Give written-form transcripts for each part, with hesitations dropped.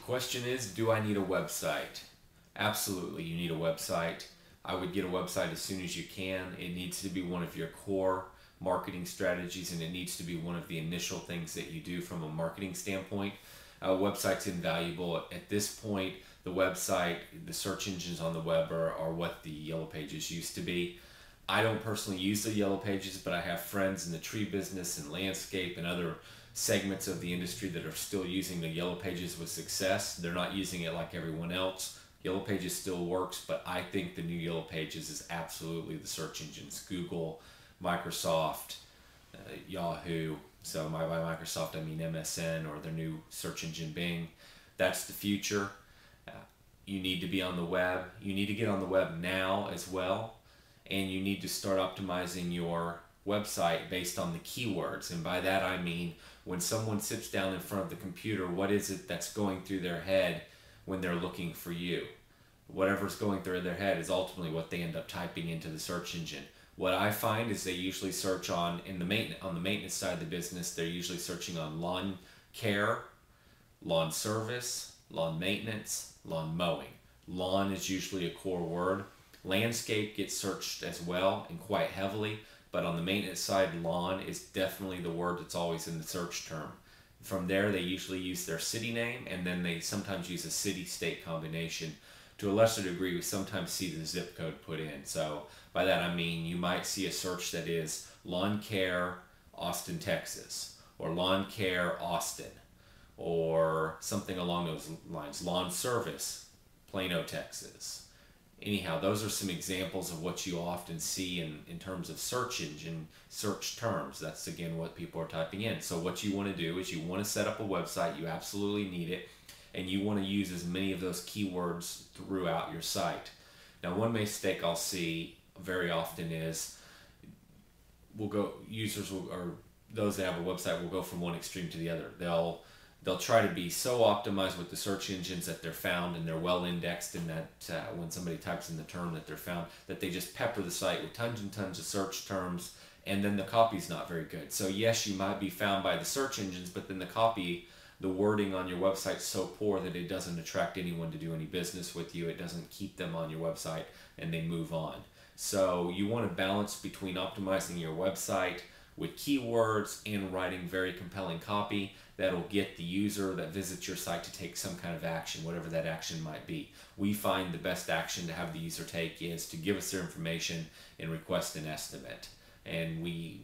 Question is, do I need a website? Absolutely, you need a website. I would get a website as soon as you can. It needs to be one of your core marketing strategies, and it needs to be one of the initial things that you do from a marketing standpoint. Website's invaluable. At this point, the website, the search engines on the web are what the Yellow Pages used to be. I don't personally use the Yellow Pages, but I have friends in the tree business and landscape and other segments of the industry that are still using the Yellow Pages with success. They're not using it like everyone else. Yellow Pages still works, but I think the new Yellow Pages is absolutely the search engines. Google, Microsoft, Yahoo. So by Microsoft, I mean MSN or their new search engine Bing. That's the future. You need to be on the web. You need to get on the web now as well. And you need to start optimizing your website based on the keywords. And by that I mean, when someone sits down in front of the computer, what is it that's going through their head when they're looking for you? Whatever's going through their head is ultimately what they end up typing into the search engine. What I find is they usually search on the maintenance side of the business. They're usually searching on lawn care, lawn service, lawn maintenance, lawn mowing. Lawn is usually a core word. Landscape gets searched as well and quite heavily, but on the maintenance side, lawn is definitely the word that's always in the search term. From there, they usually use their city name, and then they sometimes use a city-state combination. To a lesser degree, we sometimes see the zip code put in. So by that I mean you might see a search that is lawn care, Austin, Texas, or lawn care, Austin, or something along those lines. Lawn service, Plano, Texas. Anyhow, those are some examples of what you often see in terms of search engine search terms. That's again what people are typing in. So what you want to do is you want to set up a website. You absolutely need it, and you want to use as many of those keywords throughout your site. Now, one mistake I'll see very often is or those that have a website will go from one extreme to the other. They'll try to be so optimized with the search engines that they're found and they're well indexed, and that when somebody types in the term that they're found, that they just pepper the site with tons and tons of search terms, and then the copy's not very good. So yes, you might be found by the search engines, but then the wording on your website is so poor that it doesn't attract anyone to do any business with you. It doesn't keep them on your website, and they move on. So you want to balance between optimizing your website with keywords and writing very compelling copy that'll get the user that visits your site to take some kind of action, whatever that action might be. We find the best action to have the user take is to give us their information and request an estimate. And we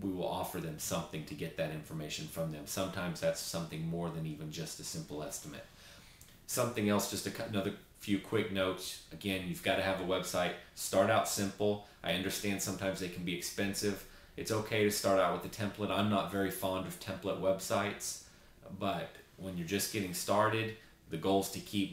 will offer them something to get that information from them. Sometimes that's something more than even just a simple estimate. Something else, just another few quick notes. Again, you've got to have a website. Start out simple. I understand sometimes they can be expensive. It's okay to start out with a template. I'm not very fond of template websites, but when you're just getting started, the goal is to keep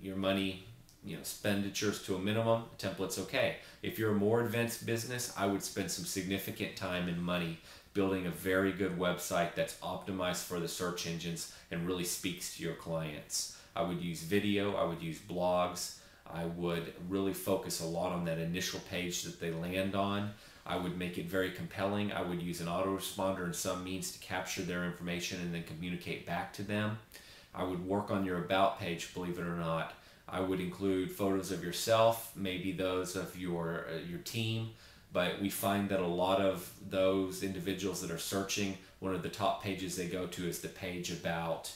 your money, expenditures to a minimum. A template's okay. If you're a more advanced business, I would spend some significant time and money building a very good website that's optimized for the search engines and really speaks to your clients. I would use video. I would use blogs. I would really focus a lot on that initial page that they land on. I would make it very compelling. I would use an autoresponder and some means to capture their information and then communicate back to them. I would work on your about page, believe it or not. I would include photos of yourself, maybe those of your team, but we find that a lot of those individuals that are searching, one of the top pages they go to is the page about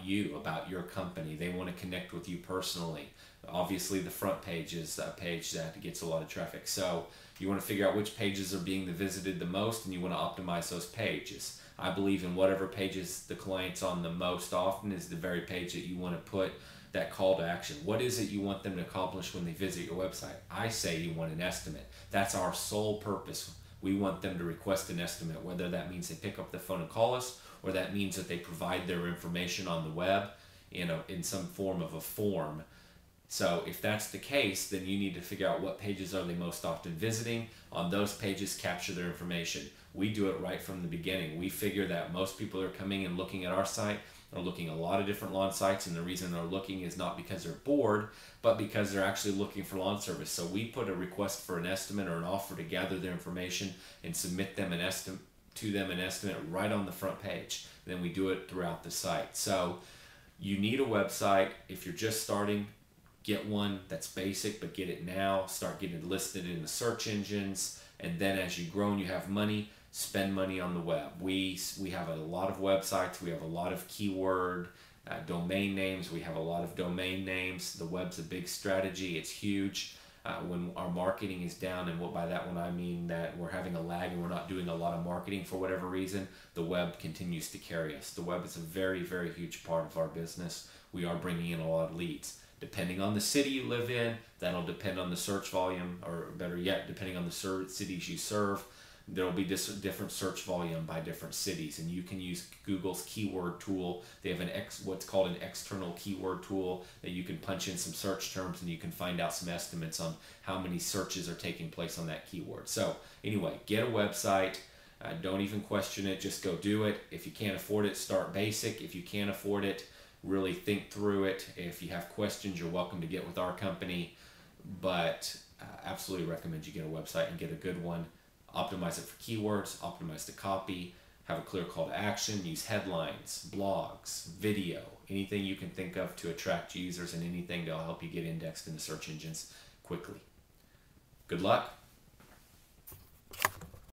you, about your company. They want to connect with you personally. Obviously, the front page is a page that gets a lot of traffic. So you want to figure out which pages are being visited the most, and you want to optimize those pages. I believe in whatever pages the client's on the most often is the very page that you want to put that call to action. What is it you want them to accomplish when they visit your website? I say you want an estimate. That's our sole purpose. We want them to request an estimate, whether that means they pick up the phone and call us, or that means that they provide their information on the web in some form of a form. So if that's the case, then you need to figure out what pages are they most often visiting. On those pages, capture their information. We do it right from the beginning. We figure that most people are coming and looking at our site are looking at a lot of different lawn sites, and the reason they're looking is not because they're bored, but because they're actually looking for lawn service. So we put a request for an estimate or an offer to gather their information and submit them an estimate right on the front page. then we do it throughout the site. So you need a website. If you're just starting, get one that's basic, but get it now. Start getting it listed in the search engines, and then as you grow and you have money, spend money on the web. We have a lot of websites. We have a lot of keyword domain names. We have a lot of domain names. The web's a big strategy. It's huge. When our marketing is down, and by that when I mean that we're having a lag and we're not doing a lot of marketing for whatever reason, the web continues to carry us. The web is a very, very huge part of our business. We are bringing in a lot of leads. Depending on the city you live in, that'll depend on the search volume, or better yet, depending on the cities you serve, there will be different search volume by different cities, and you can use Google's keyword tool. They have what's called an external keyword tool that you can punch in some search terms and you can find out some estimates on how many searches are taking place on that keyword. So anyway, get a website. Don't even question it. Just go do it. If you can't afford it, start basic. If you can't afford it, really think through it. If you have questions, you're welcome to get with our company, but absolutely recommend you get a website and get a good one. Optimize it for keywords, optimize the copy, have a clear call to action, use headlines, blogs, video, anything you can think of to attract users, and anything that'll help you get indexed in the search engines quickly. Good luck.